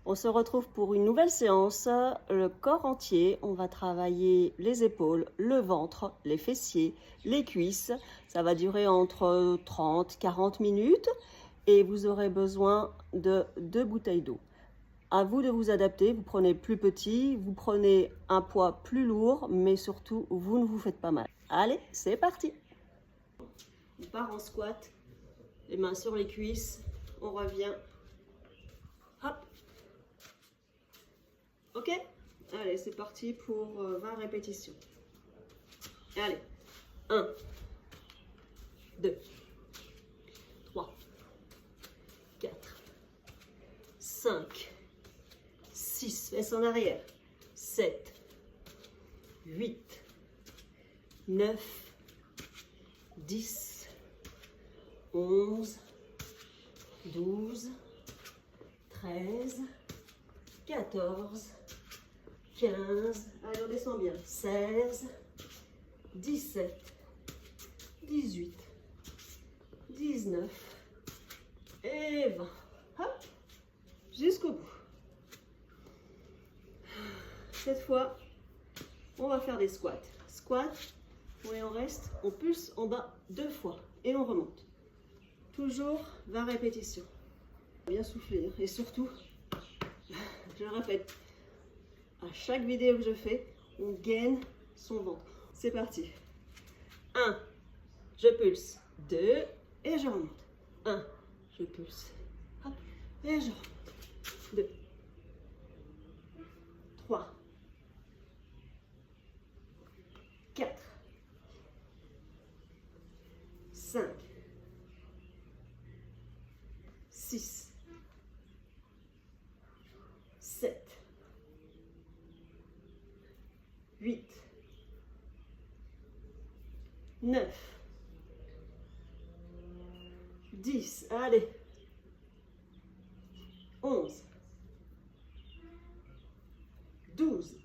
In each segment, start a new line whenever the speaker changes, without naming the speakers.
On se retrouve pour une nouvelle séance, le corps entier. On va travailler les épaules, le ventre, les fessiers, les cuisses. Ça va durer entre 30 et 40 minutes et vous aurez besoin de 2 bouteilles d'eau. À vous de vous adapter, vous prenez plus petit, vous prenez un poids plus lourd, mais surtout, vous ne vous faites pas mal. Allez, c'est parti! On part en squat, les mains sur les cuisses, on revient. Hop! Ok? Allez, c'est parti pour 20 répétitions. Allez, 1, 2, 3, 4, 5, 6, fesses en arrière, 7, 8, 9, 10, 11, 12, 13, 14, 15, allez on descend bien, 16, 17, 18, 19 et 20. Hop, jusqu'au bout. Cette fois, on va faire des squats. Squat, et on reste, on pulse en bas 2 fois et on remonte. Toujours 20 répétitions. Bien souffler et surtout, je le répète, à chaque vidéo que je fais, on gaine son ventre. C'est parti. 1, je pulse. 2, et je remonte. 1, je pulse. Hop, et je remonte. 2, 3, 4, 5, 6, 7, 8, 9, 10, allez, 11, 12,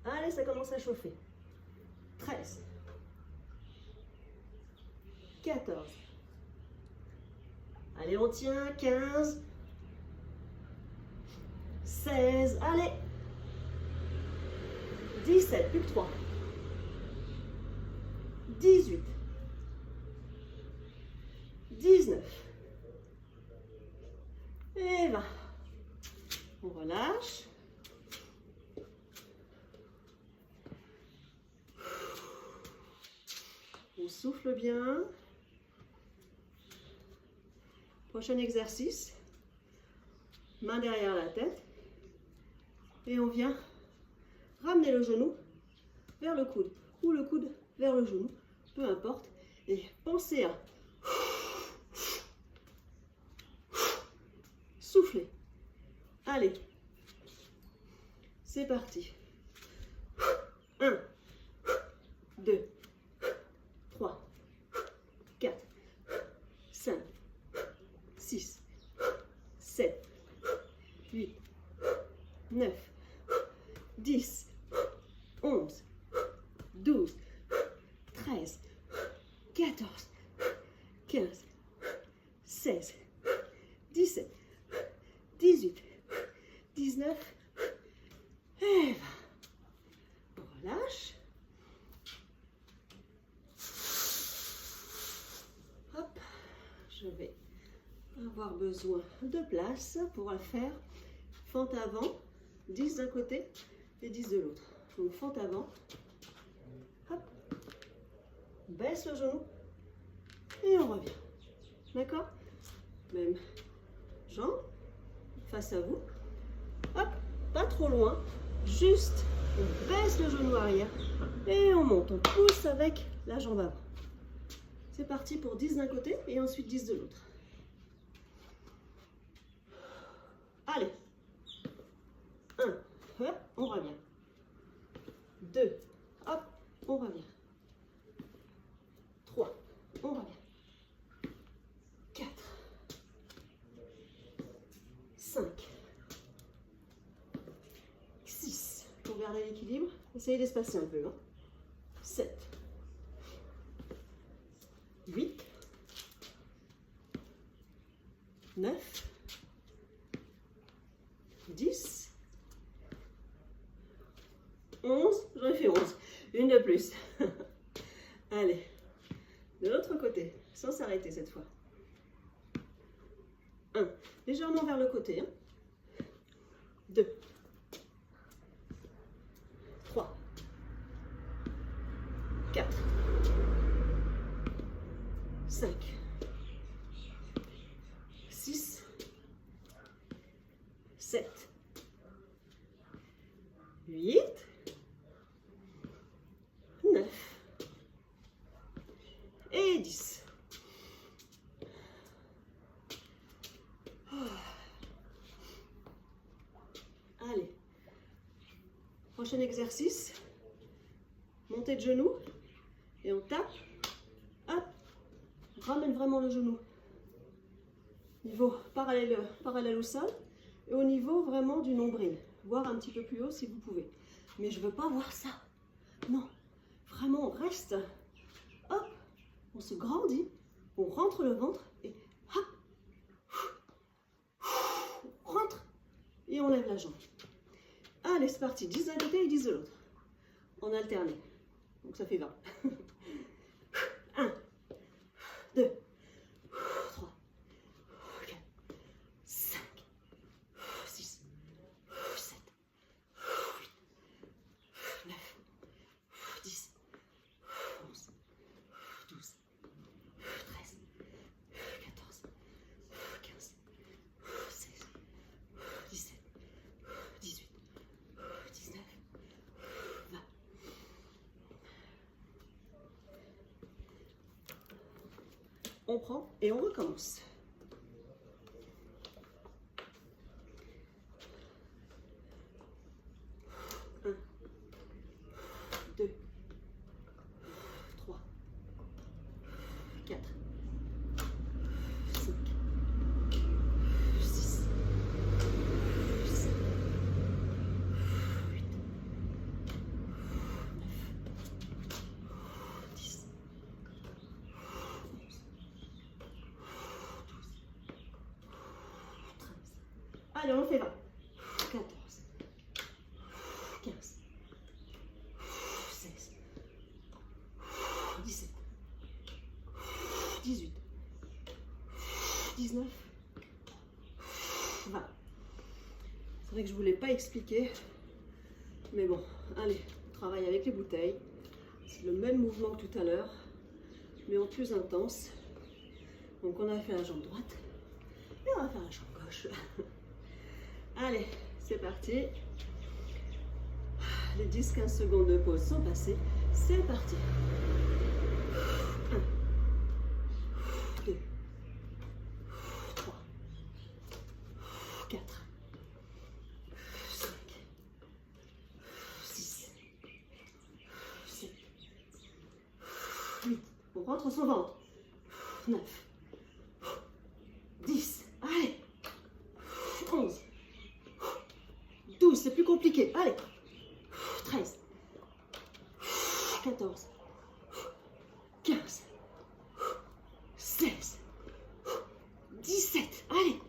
allez, ça commence à chauffer, 13, 14, allez, on tient, 15, 16, allez, 17, plus que 3, 18, 19 et 20. On relâche. On souffle bien. Prochain exercice. Main derrière la tête. Et on vient ramener le genou vers le coude ou le coude vers le genou, peu importe. Et pensez à souffler. Allez, c'est parti. 1, 2, 3, 4, 5, 6, 7, 8, 9, 10, 11, 12, 13, 14, 15, 16, 17, 18, 19 et 20. On relâche. Hop, je vais avoir besoin de place pour la faire. Fente avant, 10 d'un côté et 10 de l'autre. Donc fente avant. Hop, baisse le genou et on revient. D'accord? Même jambe face à vous. Hop, pas trop loin. Juste, on baisse le genou arrière et on monte. On pousse avec la jambe avant. C'est parti pour 10 d'un côté et ensuite 10 de l'autre. Allez. 1, hop, on revient. 2, hop, on revient. 3, on revient. 4, 5, 6, pour garder l'équilibre, essayez d'espacer un peu. 7, 8, 9, 10, 11, j'en ai fait 11, une de plus. Allez, de l'autre côté, sans s'arrêter cette fois. 1, légèrement vers le côté. 2, 3, 4, 5, 6, 7, 8, 9 et 10. Allez, prochain exercice, montée de genoux et on tape, hop, ramène vraiment le genou, niveau parallèle au sol et au niveau vraiment du nombril, voire un petit peu plus haut si vous pouvez. Mais je ne veux pas voir ça, non, vraiment on reste, hop, on se grandit, on rentre le ventre et hop, on rentre et on lève la jambe. Allez, c'est parti, 10 d'un côté et 10 de l'autre. On alterne. Donc ça fait 20. 1, 2, 3, 4, 5, 6, 7, 8, 9, 10, 11, 12, 13, 14, 15, 16, 17, 18, 19, 20. On prend et on recommence. 1, 2, 3, 4, 5, 6, 7, 8, 9, 10, 11, 12, 13. Allez, on fait 20. 14, 15, 16, 17, 18, 19, 20. C'est vrai que je ne vous l'ai pas expliqué, mais bon, allez, on travaille avec les bouteilles. C'est le même mouvement que tout à l'heure, mais en plus intense. Donc on a fait la jambe droite et on va faire la jambe gauche. Allez, c'est parti. Les 10-15 secondes de pause sont passées. C'est parti. 1, 2, 3, 4, 5, 6, 7, 8. On rentre son ventre. 9, 10. Allez. 11. 12, c'est plus compliqué. Allez. 13, 14, 15, 16, 17, allez,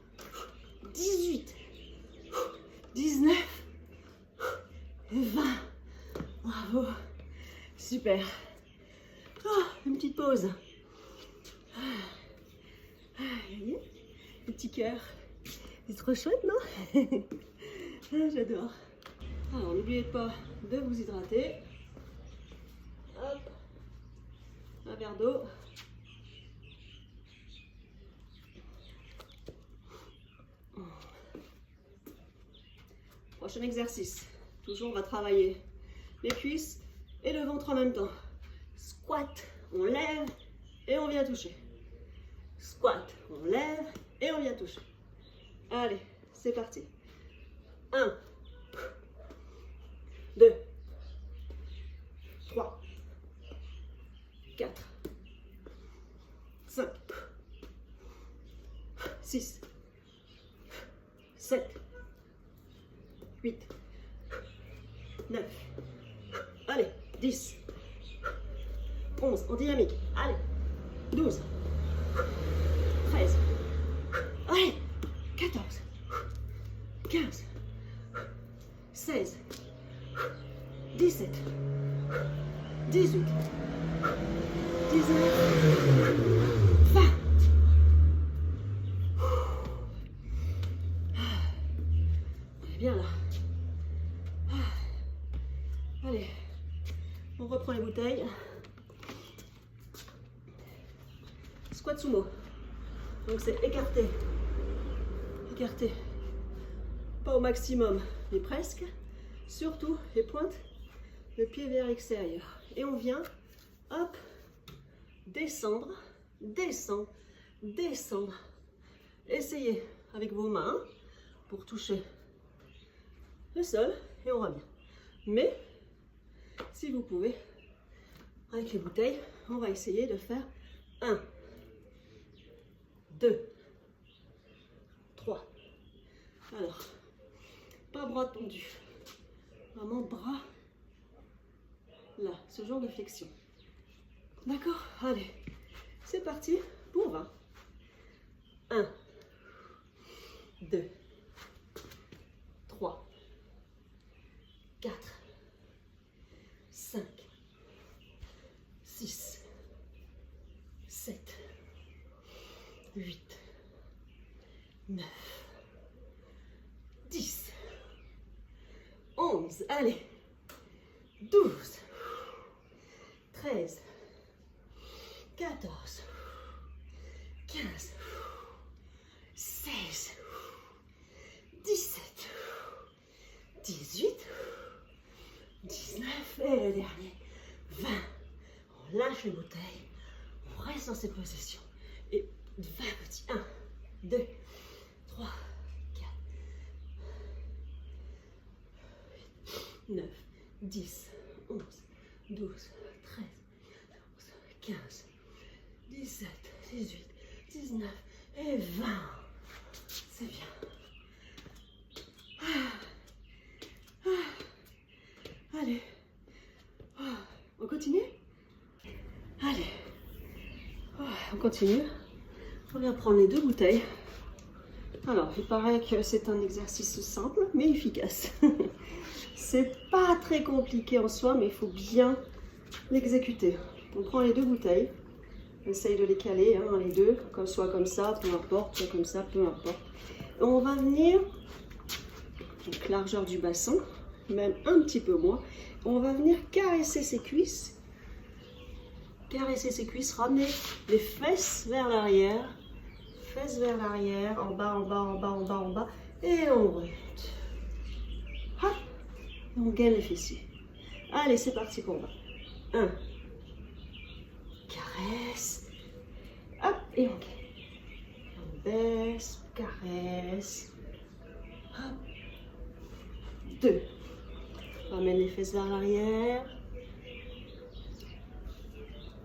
18, 19, 20. Bravo, super. Oh, une petite pause. Voyez, le petit cœur. C'est trop chouette, non? Ah, j'adore. Alors, n'oubliez pas de vous hydrater. Hop, un verre d'eau. Prochain exercice. Toujours, on va travailler les cuisses et le ventre en même temps. Squat, on lève et on vient toucher. Squat, on lève et on vient toucher. Allez, c'est parti. 1, 2, 3, 4, 5, 6, 7, 8, 9, allez, 10, 11, en dynamique, allez, 12, 13, allez, 14, 15, 16, 17, 18, 19, 20. On est bien là. Allez, on reprend les bouteilles. Squat sumo. Donc c'est écarté. Écarté. Pas au maximum, mais presque. Surtout les pointes, le pied vers l'extérieur. Et on vient, hop, descendre, descendre, descendre. Essayez avec vos mains pour toucher le sol et on revient. Mais si vous pouvez, avec les bouteilles, on va essayer de faire 1, 2, 3. Alors, pas bras tendus, vraiment bras là, ce genre de flexion. D'accord? Allez, c'est parti pour 20. 1, 2, 3, 4, 5, 6, 7, 8, 9, 10, 11, allez, 12, 13, 14, 15, 16, 17, 18, 19 et le dernier, 20. On lâche les bouteilles, on reste dans cette position. Et 20 petits. 1, 2, 3, 4, 8, 9, 10, 11, 12, 13, 14, 15, 17, 18, 19 et 20. C'est bien. Allez. On continue? Allez. On continue. On vient prendre les 2 bouteilles. Alors, il paraît que c'est un exercice simple, mais efficace. C'est pas très compliqué en soi, mais il faut bien l'exécuter. On prend les 2 bouteilles. On essaye de les caler, hein, les 2, soit comme ça, peu importe, soit comme ça, peu importe. Et on va venir, donc largeur du bassin, même un petit peu moins, on va venir caresser ses cuisses. Caresser ses cuisses, ramener les fesses vers l'arrière. Fesses vers l'arrière, en bas, en bas, en bas, en bas, en bas. Et on remonte. Hop, on gaine les fessiers. Allez, c'est parti pour 20. 1. Caresse. Hop, et on gaine. On baisse, caresse. Hop. 2. Ramène les fesses vers l'arrière.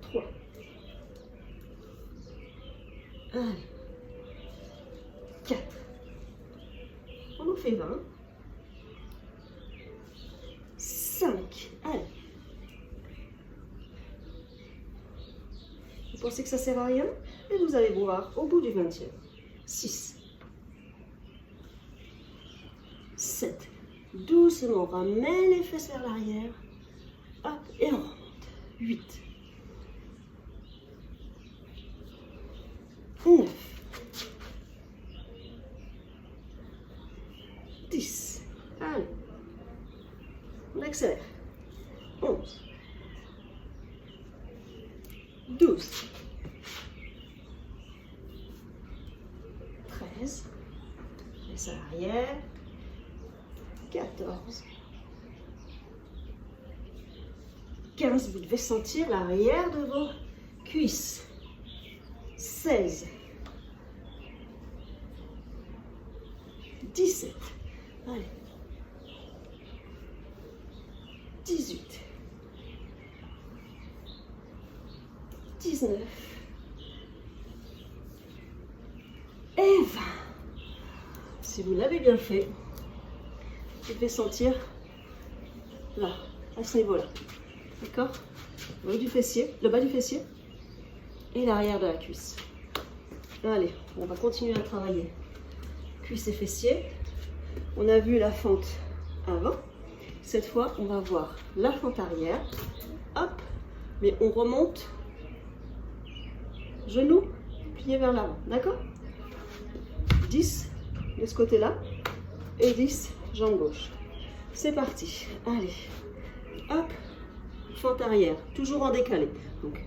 3. Allez. 4. On en fait 20. 5. Allez. Vous pensez que ça sert à rien? Et vous allez voir au bout du 20e. 6. 7. Doucement, on ramène les fesses vers l'arrière. Hop, et on remonte. 8. 9. 10. Allez. On accélère. 11. 12. 13. Laisse à l'arrière. 14. 15. Vous devez sentir l'arrière de vos cuisses. 16. 17. Allez. 18. 19. Et 20. Si vous l'avez bien fait, vous devez sentir là, à ce niveau-là. D'accord? Le haut du fessier, le bas du fessier et l'arrière de la cuisse. Allez, on va continuer à travailler. Cuisse et fessier. On a vu la fente avant. Cette fois, on va voir la fente arrière. Hop, mais on remonte. Genou plié vers l'avant, d'accord? 10 de ce côté-là et 10 jambe gauche. C'est parti. Allez, hop, fente arrière, toujours en décalé. Donc,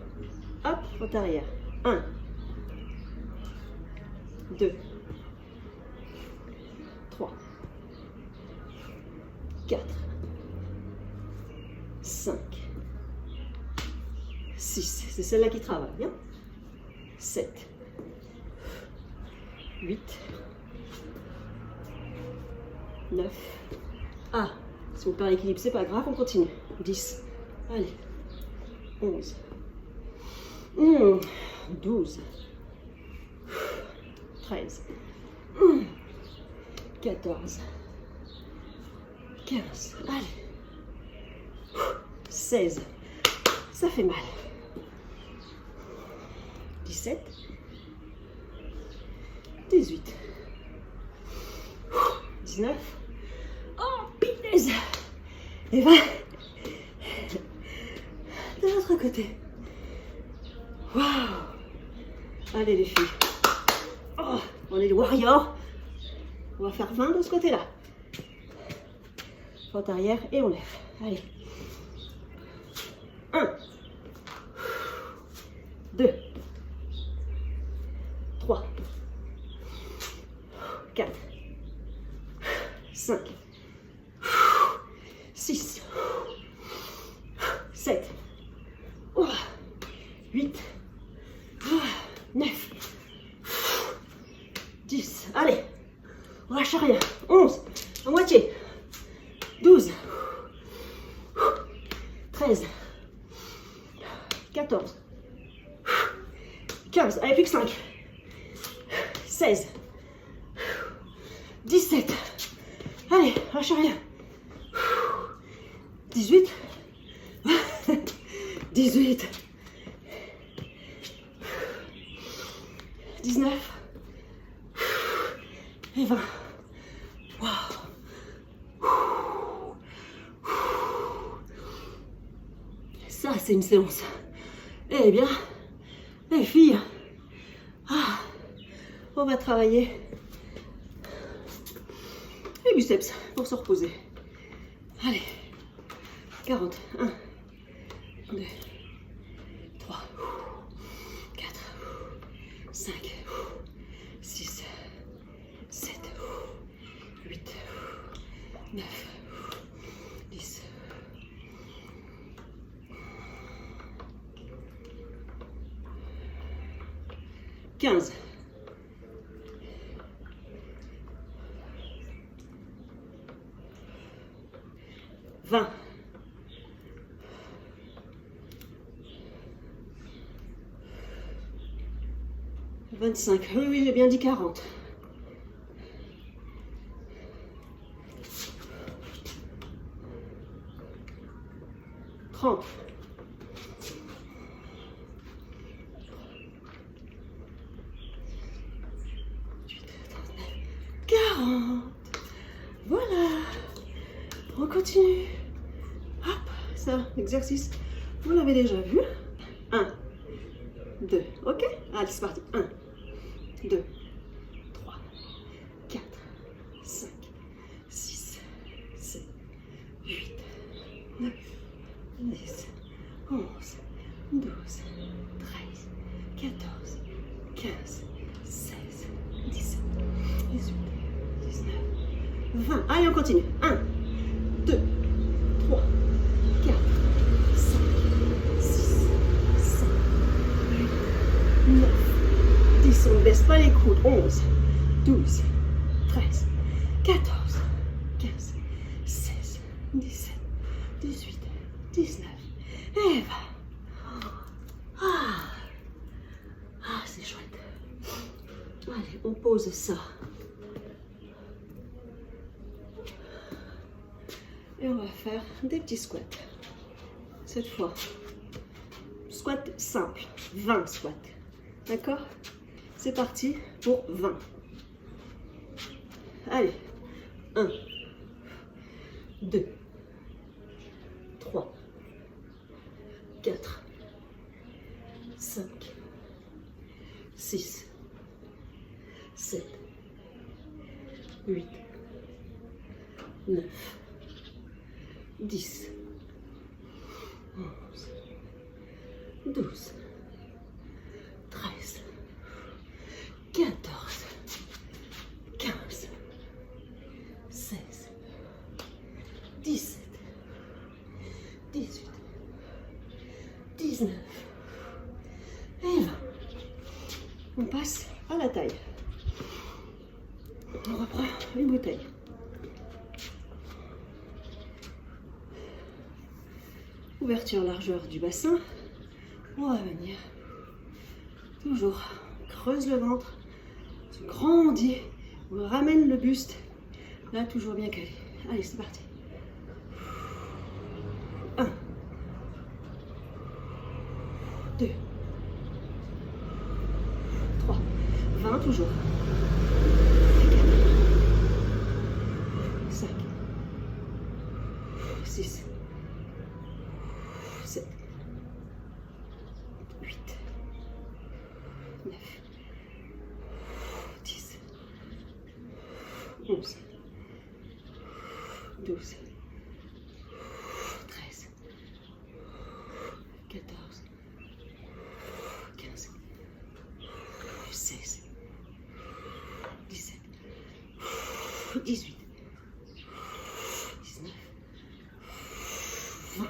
hop, fente arrière. 1, 2, 3, 4, 5, 6. C'est celle-là qui travaille, bien. 7, 8, 9. Ah, si on perd l'équilibre, c'est pas grave, on continue. 10. Allez. 11. 12. 13. 14. 15. Allez. 16. Ça fait mal. 17. 18. 19. Oh, punaise. Et 20. De l'autre côté. Waouh. Allez les filles. Oh, on est les warriors. On va faire 20 de ce côté-là. Fente arrière et on lève. Allez. 1. 2. 3. 4. 5. 6. 7. 8. 9. 10. Allez. On lâche rien. 11. À moitié. 12. 13. 14. 15. Allez, plus que 5. 16. 17. Allez, lâche rien. 18. 18. 19. Et 20. Waouh. Ça, c'est une séance. Eh bien, les filles, on va travailler les biceps pour se reposer. Allez, 40. 1, 2, 3, 4, 5, 6, 7, 8, 9, 10. 15. 20. 25. Oui, j'ai bien dit 40. 30. 40. Voilà. On continue. Hop, ça, l'exercice, vous l'avez déjà vu. 1, 2, ok. Allez, c'est parti. 1, 2, 3, 4, 5, 6, 7, 8, 9, 10, 11, 12, 13, 14, 15, 16, 17, 18, 19, 20. Allez, on continue. 1, 2, 3, 4, 5, 6, 7, 8, 9, 10. On ne baisse pas les coudes. 11, 12, 13, 14, 15, 16, 17, 18, 19 et 20. C'est chouette. Allez, on pose ça. Et on va faire des petits squats. Cette fois, squat simple, 20 squats. D'accord? C'est parti pour 20. Allez, 1, 2, 3, 4, 5, 6, 7, 8, 9, 10, 11, 12, 13, 14, 15, 16, 17, 18, 19 et 20. On passe à la taille. On reprend une bouteille. Ouverture largeur du bassin. On va venir. Toujours creuse le ventre. Se grandit. On ramène le buste. Là, toujours bien calé. Allez, c'est parti. 1, 2, 3, 20 toujours. 5, 6, 7, 8, 9, 10, 11, 12, 13, 14, 15, 16, 17, 18, 19, 20.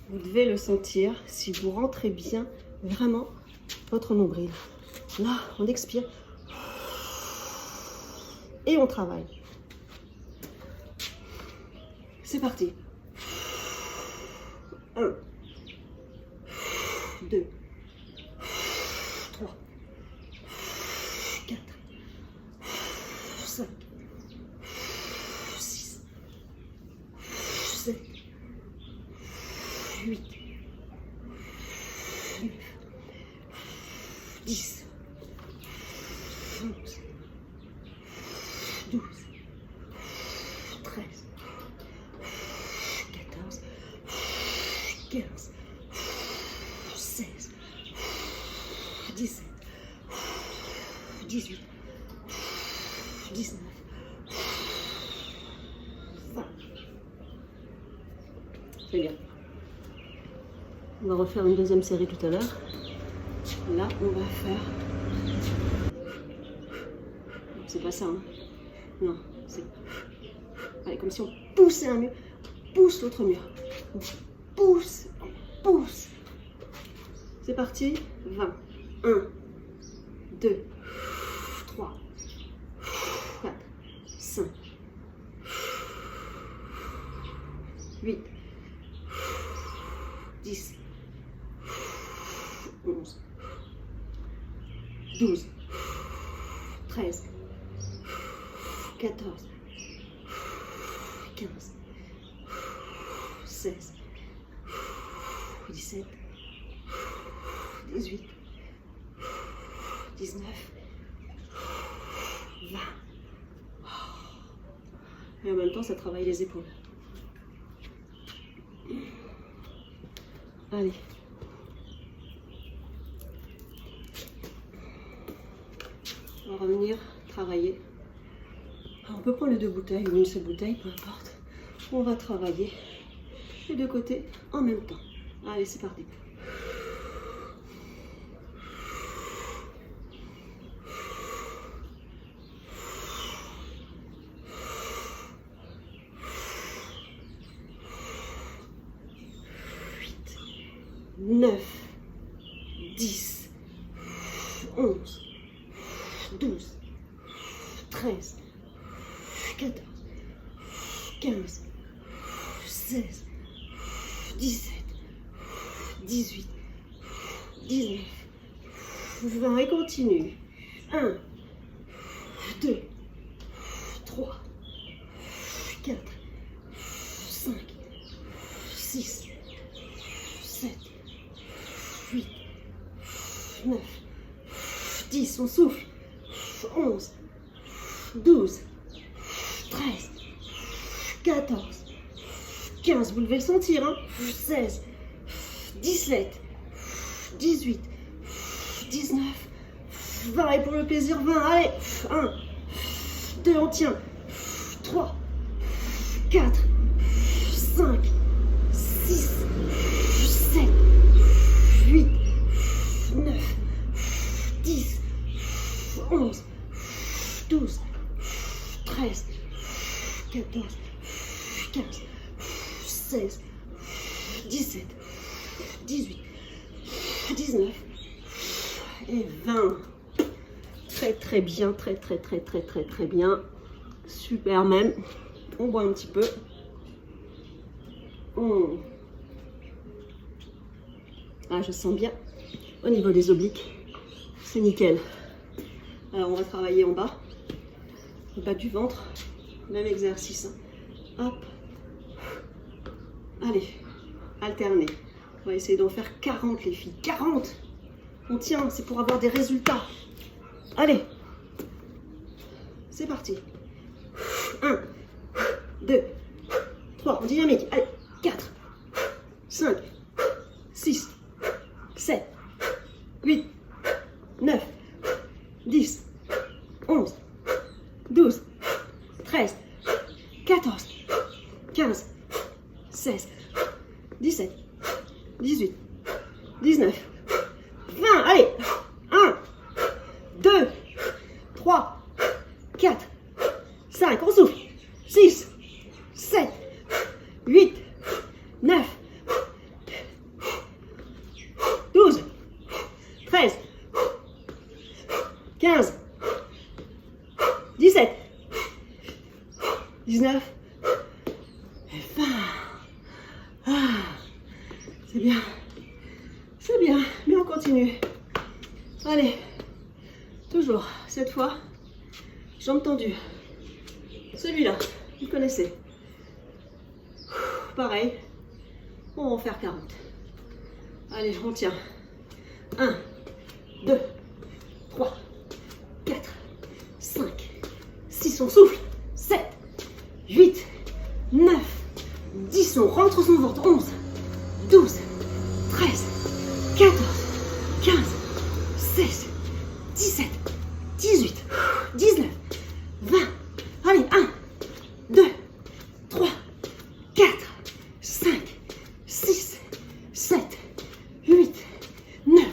Vous devez le sentir si vous rentrez bien vraiment votre nombril. Là, on expire et on travaille. C'est parti. 1, 2, 3, 4, 5, 6, 7, 8, 9, 10, 11, 12, 13, 14, 15, 16, 17, 18, 19, 20. C'est bien. On va refaire une deuxième série tout à l'heure. Là, on va faire... C'est pas ça, hein? Non, c'est... Allez, comme si on poussait un mur. Pousse l'autre mur. On pousse, on pousse. C'est parti. 20. 1, 2, 3, 4, 5, 8, 10, 11, 12, 13, 14, 15, 16, 17, 18, 19, 20. Et en même temps, ça travaille les épaules. Allez. On va revenir travailler. Alors, on peut prendre les deux bouteilles ou une seule bouteille, peu importe. On va travailler les deux côtés en même temps. Allez, c'est parti. Huit, 9, 10, 11, 12, 13, 14, 15, 16, 17, 18, 19, 20 et continue. 1, 2, 3, 4, 5, 6, 7, 8, 9, 10, on souffle. 11, 12, 13, 14, 15, vous devez le sentir, hein, 16, 17, 18, 19, 20, et pour le plaisir, 20, allez, 1, 2, on tient, 3, 4, 5, 6, 7, 8, 9, 10, 11, 12, 13, 14, 15, 16, 17, 18, 19 et 20. Très très bien, très bien. Super même. On boit un petit peu. Ah, je sens bien au niveau des obliques. C'est nickel. Alors on va travailler en bas. Le bas du ventre. Même exercice. Hop. Allez. Alterner. On va essayer d'en faire 40 les filles. 40. On tient, c'est pour avoir des résultats. Allez. C'est parti. 1, 2, 3. En dynamique. Allez. 4, 5, 6, 7, 8, 9, 10, 11, 12, 13, 14, 15, 16, 17, 18, 19, 20. Allez. 1, 2, 3, 4, 5. On souffle. 6, 7, 8, 9, 12, 13, 15, 17, 19 et 20. Ah, c'est bien. C'est bien. Mais on continue. Allez. Toujours. Cette fois, jambes tendues. Celui-là, vous connaissez. Pareil. On va en faire 40. Allez, on tient. 1, 2, 3, 4, 5, 6, on souffle. 7, 8, 9, 10, on rentre son ventre. 11, 12, 13, 14, 15, 16, 17, 18, 19, 20. Allez, 1, 2, 3, 4, 5, 6, 7, 8, 9,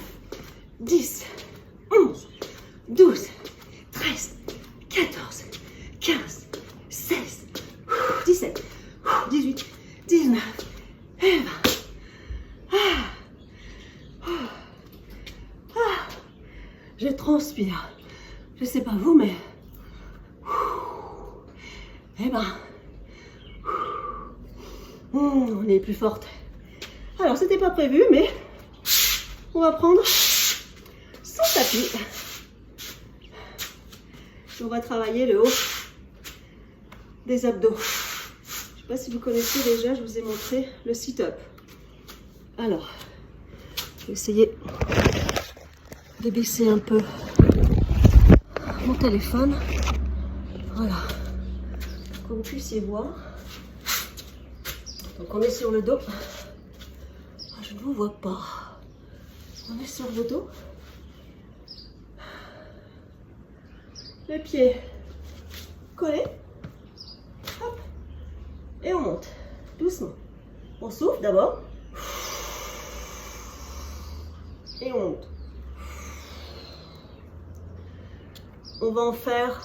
10, 11, 12, 13, 14, 15, 16, 17, 18, 19 et 20. Je transpire. Je sais pas vous, mais... Eh ben... on est plus forte. Alors, c'était pas prévu, mais... on va prendre son tapis. Et on va travailler le haut des abdos. Je sais pas si vous connaissez déjà, je vous ai montré le sit-up. Alors, je vais essayer de baisser un peu mon téléphone. Voilà. Pour que vous puissiez voir. Donc on est sur le dos. Je ne vous vois pas. On est sur le dos. Les pieds collés. Hop. Et on monte. Doucement. On souffle d'abord. Et on monte. On va en faire,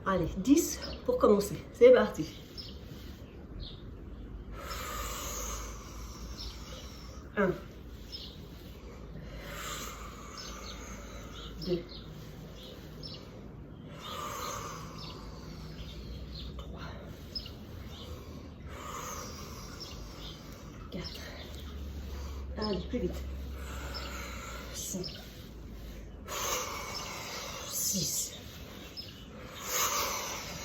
allez, 10 pour commencer. C'est parti. 1, 2, 3, 4. Allez, plus vite. 5, 6,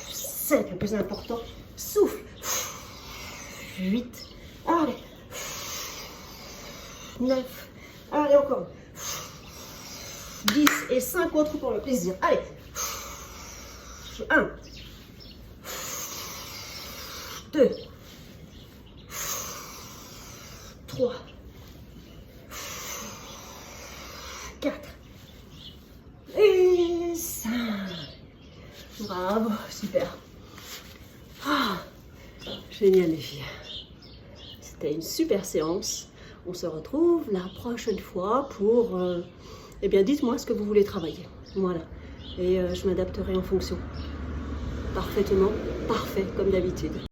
7, le plus important. Souffle. 8. Allez. 9. Allez, encore. 10 et 5 autres pour le plaisir. Allez. 1, 2, 3, 4 et 5. Bravo, super. Ah, génial les filles. C'était une super séance. On se retrouve la prochaine fois pour... eh bien, dites-moi ce que vous voulez travailler. Voilà. Et je m'adapterai en fonction. Parfaitement, parfait, comme d'habitude.